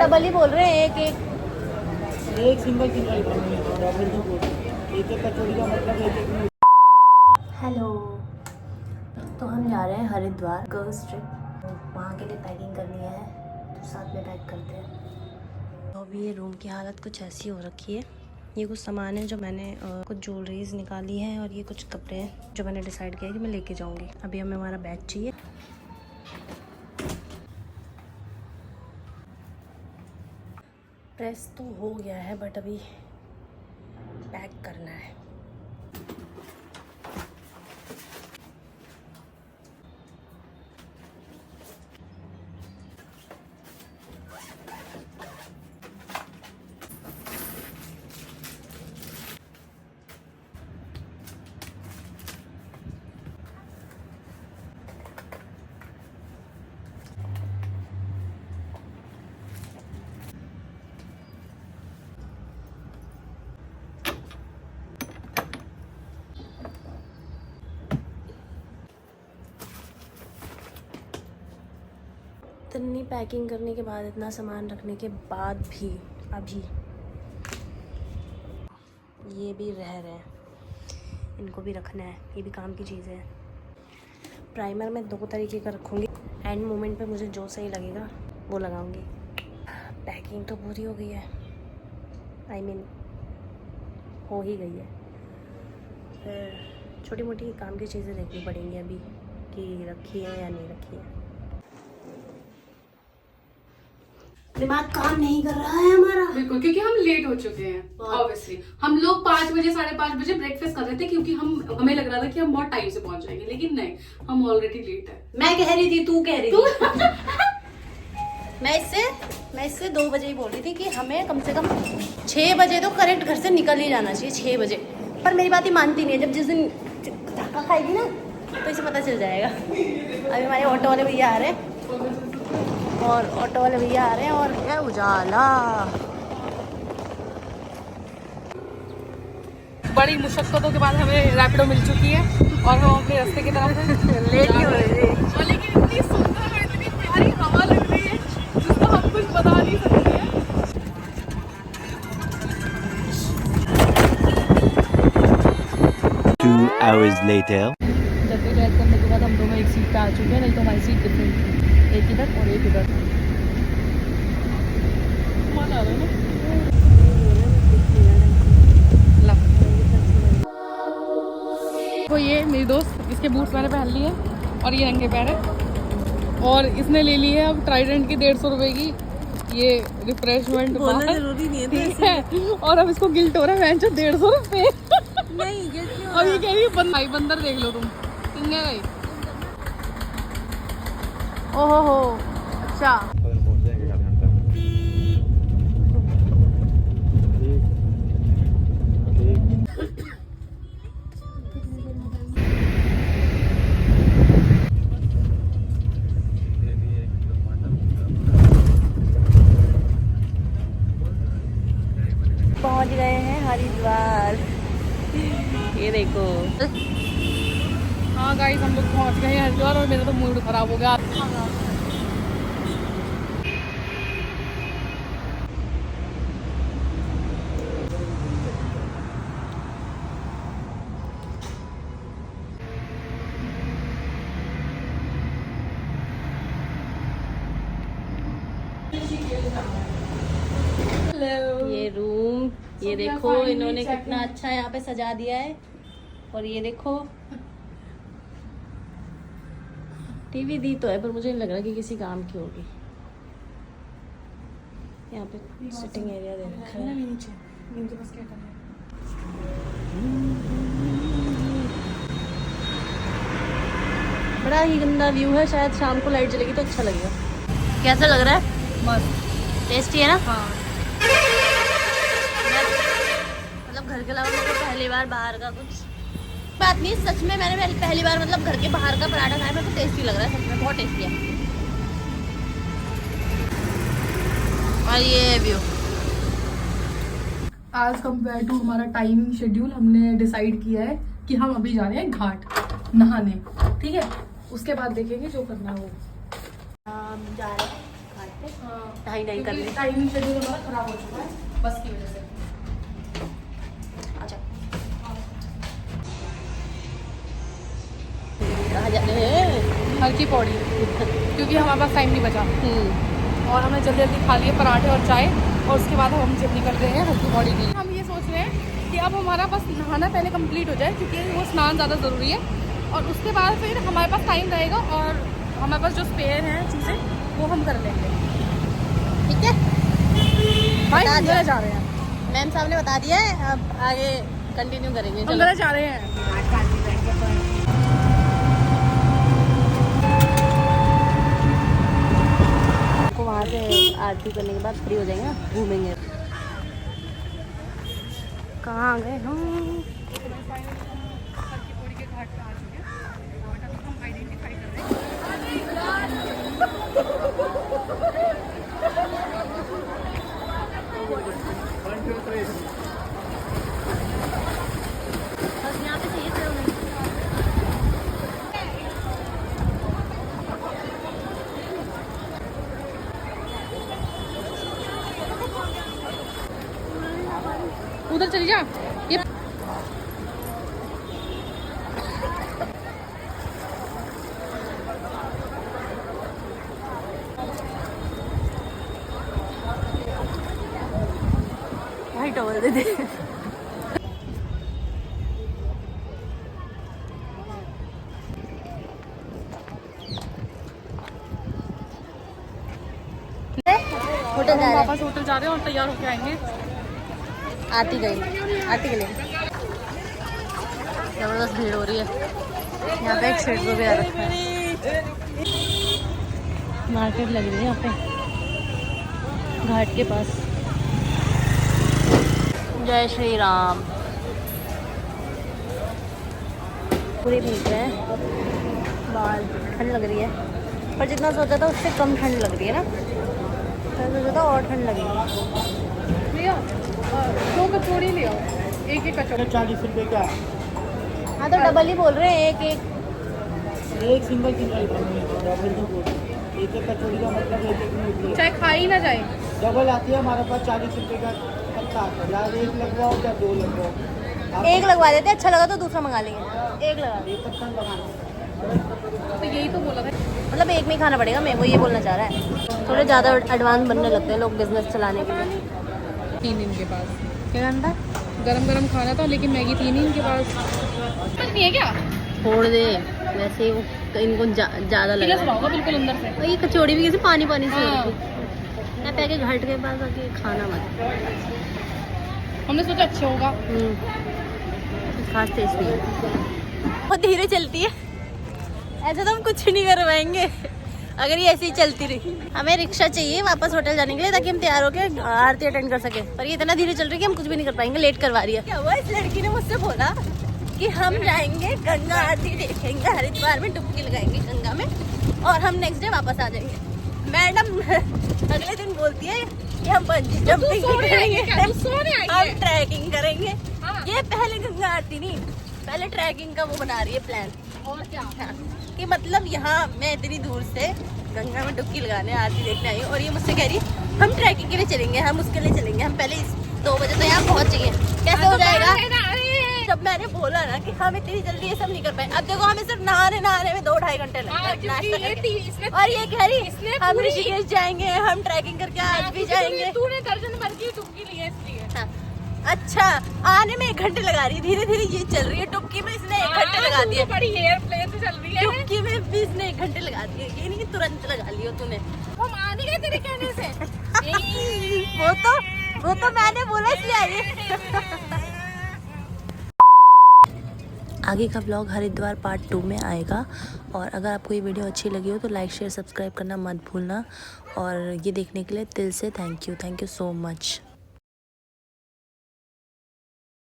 Double ही बोल रहे हैं, एक एक सिंगल एक कचौड़ी का मतलब एक। हेलो, तो हम जा रहे हैं हरिद्वार गर्ल्स ट्रिप। वहाँ के लिए पैकिंग करनी है, तो साथ में पैक करते हैं। तो अभी ये रूम की हालत कुछ ऐसी हो रखी है। ये कुछ सामान है जो मैंने कुछ ज्वेलरीज निकाली हैं, और ये कुछ कपड़े हैं जो मैंने डिसाइड किया है कि मैं लेके जाऊँगी। अभी हमें हमारा बैग चाहिए। ड्रेस तो हो गया है, बट अभी पैक करना है। इतनी पैकिंग करने के बाद, इतना सामान रखने के बाद भी अभी ये भी रह रहे हैं, इनको भी रखना है। ये भी काम की चीज़ें हैं। प्राइमर मैं 2 तरीके का रखूँगी, एंड मोमेंट पे मुझे जो सही लगेगा वो लगाऊंगी। पैकिंग तो पूरी हो गई है, आई मीन हो ही गई है। फिर छोटी मोटी काम की चीज़ें देखनी पड़ेंगी अभी कि रखी है या नहीं रखी है। दिमाग काम नहीं कर रहा है हमारा, बिल्कुल, क्योंकि हम लेट हो चुके हैं। ऑब्वियसली हम लोग 5 बजे 5:30 बजे ब्रेकफास्ट कर रहे थे, क्योंकि हमें लग रहा था कि हम बहुत टाइम से पहुंच जाएंगे, लेकिन नहीं, हम ऑलरेडी लेट है। मैं कह रही थी, तू कह रही थी मैं इससे 2 बजे ही बोल रही थी कि हमें कम से कम 6 बजे तो करेक्ट घर से निकल ही जाना चाहिए, 6 बजे। पर मेरी बात ही मानती नहीं है। जब जिस दिन धक्का खाएगी ना, तो इसे पता चल जाएगा। अभी हमारे ऑटो वाले भैया आ रहे हैं, और ऑटो वाले भैया आ रहे हैं, और क्या उजाला। बड़ी मुशक्कतों के बाद हमें रैपिडो मिल चुकी है, और हम अपने रास्ते की तरफ लेट ही हो रही थी। लेकिन इतनी सुंदर और इतनी प्यारी हवा लग रही है, जिसको हम कुछ बता नहीं सकते हैं। 2 hours later. जल्दी ड्राइव करने के बाद हम दोनों एक सीट पे आ चुके हैं, नहीं तो हमारी सीट डिफरेंट थी, एक इधर और एक इधर। मजा आ रहा है ना। तो ये मेरी दोस्त, इसके बूट्स मैंने पहन लिए और ये नंगे पैर है, और इसने ले ली है अब ट्राइडेंट की 150 रुपए की ये रिफ्रेशमेंट बोलना जरूरी नहीं है, ठीक है। और अब इसको गिल्ट हो रहा है, 150 रुपए नहीं गिल्ट क्यों? और ये कह रही है भाई बंदर देख लो तुम, कितने गई। ओहो हो, अच्छा। पहुंच गए हैं हरिद्वार, ये देखो। हाँ गाइस, हम लोग पहुंच गए हैं हरिद्वार, और मेरा तो मूड खराब हो गया। ये रूम, ये देखो इन्होंने कितना अच्छा यहाँ पे सजा दिया है। और ये देखो, टीवी दी तो है, पर मुझे नहीं लग रहा कि किसी काम की होगी। यहाँ पे सिटिंग एरिया दे रखा है। बड़ा ही गंदा व्यू है, शायद शाम को लाइट जलेगी तो अच्छा लगेगा। कैसा लग रहा है? मस्त, टेस्टी है ना? हाँ। मतलब घर के अलावा मेरे को पहली बार बाहर का कुछ बात नहीं, सच में मैंने पहली बार मतलब घर के बाहर का पराठा खाया, मेरे को टेस्टी लग रहा है, सच में बहुत टेस्टी है। और ये व्यू एज कम्पेयर टू हमारा टाइमिंग शेड्यूल, हमने डिसाइड किया है कि हम अभी जा रहे हैं घाट नहाने, ठीक है। उसके बाद देखेंगे जो करना है वो। हम जा रहे हैं घाट पे। हाँ, नहीं कर ली। टाइमिंग शेड्यूल हमारा खराब हो चुका है बस की वजह से। अच्छा कहाँ जा रहे हैं? हर की पौड़ी क्योंकि हमारे पास टाइम नहीं बचा और हमने जल्दी जल्दी खा लिए पराठे और चाय और उसके बाद हम जल्दी कर रहे हैं हल्की बॉडी के लिए। हम ये सोच रहे हैं कि अब हमारा बस नहाना पहले कंप्लीट हो जाए क्योंकि वो स्नान ज़्यादा ज़रूरी है और उसके बाद फिर हमारे पास टाइम रहेगा और हमारे पास जो स्पेयर हैं चीज़ें वो हम कर लेंगे। ठीक है भाई बता हम दिया। गलत जा रहे हैं, मैम साहब ने बता दिया है, अब आगे कंटिन्यू करेंगे। हम चलो गलत जा रहे हैं। को वहाँ से आरती करने के बाद फ्री हो जाएंगे ना, घूमेंगे। कहाँ आ गए हम? बस यहाँ पे चाहिए थे उन्हें। उधर चली जा। ये भाई टॉवल दे दे। होटल जा रहे हैं। वापस होटल जा रहे हैं और तैयार होके आएंगे। आरती गई, आरती के लिए जबरदस्त भीड़ हो रही है। यहाँ पे एक स्ट्रीट को भी आ रखा है। मार्केट लग रही है यहाँ पे घाट के पास। जय श्री राम। पूरी भीग है, बाल ठंड लग रही है पर जितना सोचा था उससे कम ठंड लग रही है ना। मैंने सोचा था और ठंड लगेगी। लिया 2 कचौड़ी लिया, एक कचौड़ी 40 रुपए का। हाँ तो डबल ही बोल रहे हैं, एक एक एक सिंगल डबल नहीं बोल। एक कचौड़ी का मतलब एक नहीं। चाहे खा ही ना जाए। डबल आती है हमारे पास 40 रुपए का पत्ता आता है। या एक लगवाओ या 2 लगवाओ। एक लगवा देते, अच्छा लगा तो दूसरा मंगा लेंगे। एक लगा दे। एक पत्ता लगाना। तो यही तो बोला था। मतलब एक में ही खाना पड़ेगा, मैं वो ये बोलना चाह रहा है। थोड़े ज़्यादा एडवांस बनने लगते हैं लोग बिजनेस चलाने के लिए। 3 दिन के पास क्या करना था? गरम गरम खाना था लेकिन मैगी 3 ही इनके पास। नहीं है क्या? छोड़ दे, वैसे ही वो इनको ज़्यादा लगा। सीरियस रहोगा बिल्कुल अंदर से। और ये कचौड़ी भी कैसे पानी पानी से हो हाँ। रही थी। मैं पैके घाट के पास आके खाना मत। हमने सोचा अच्छा होगा। कुछ खास टेस्ट नहीं है, बहुत धीरे चलती है। ऐसा तो हम कुछ नहीं करवाएंगे अगर ये ऐसे ही चलती रही। हमें रिक्शा चाहिए वापस होटल जाने के लिए ताकि हम तैयार होकर आरती अटेंड कर सके, पर ये इतना धीरे चल रही है कि हम कुछ भी नहीं कर पाएंगे, लेट करवा रही है। क्या हुआ, इस लड़की ने मुझसे बोला कि हम जाएंगे गंगा आरती देखेंगे, हरिद्वार में डुबकी लगाएंगे गंगा में और हम नेक्स्ट डे वापस आ जाएंगे। मैडम अगले दिन बोलती है कि हम बंजी जंपिंग करेंगे, हम ट्रैकिंग करेंगे। ये पहले गंगा आरती नहीं, पहले ट्रैकिंग का वो बना रही है प्लान। और क्या? हाँ, कि मतलब यहाँ मैं इतनी दूर से गंगा में डुबकी लगाने आरती देखने आई हूँ और ये मुझसे कह रही हम ट्रैकिंग के लिए चलेंगे, हम उसके लिए चलेंगे, हम पहले 2 बजे तो यहाँ पहुँच जाएंगे। कैसे हो जाएगा? जब मैंने बोला ना कि हम इतनी जल्दी ये सब नहीं कर पाए। अब देखो हमें सिर्फ नहाने में 2-2.5 घंटे लगते हैं नाश्ता करके। और ये कह रही हम ऋषिकेश जाएंगे, हम ट्रैकिंग करके आज भी जाएंगे। तूने दर्जन भर की डुबकी ली है इसलिए। हाँ, अच्छा आने में 1 घंटे लगा रही है, धीरे धीरे ये चल रही है। डुबकी में इसने 1 घंटे लगा दिए, बड़ी एयरप्लेन से चल रही है। डुबकी में भी इसने 1 घंटे लगा दिए। ये नहीं कि तुरंत लगा लियो तूने। हम आ नहीं गए तेरे कहने से। वो तो मैंने बोला इसलिए आई है। आगे का व्लॉग हरिद्वार पार्ट 2 में आएगा और अगर आपको ये वीडियो अच्छी लगी हो तो लाइक शेयर सब्सक्राइब करना मत भूलना। और ये देखने के लिए दिल से थैंक यू सो मच।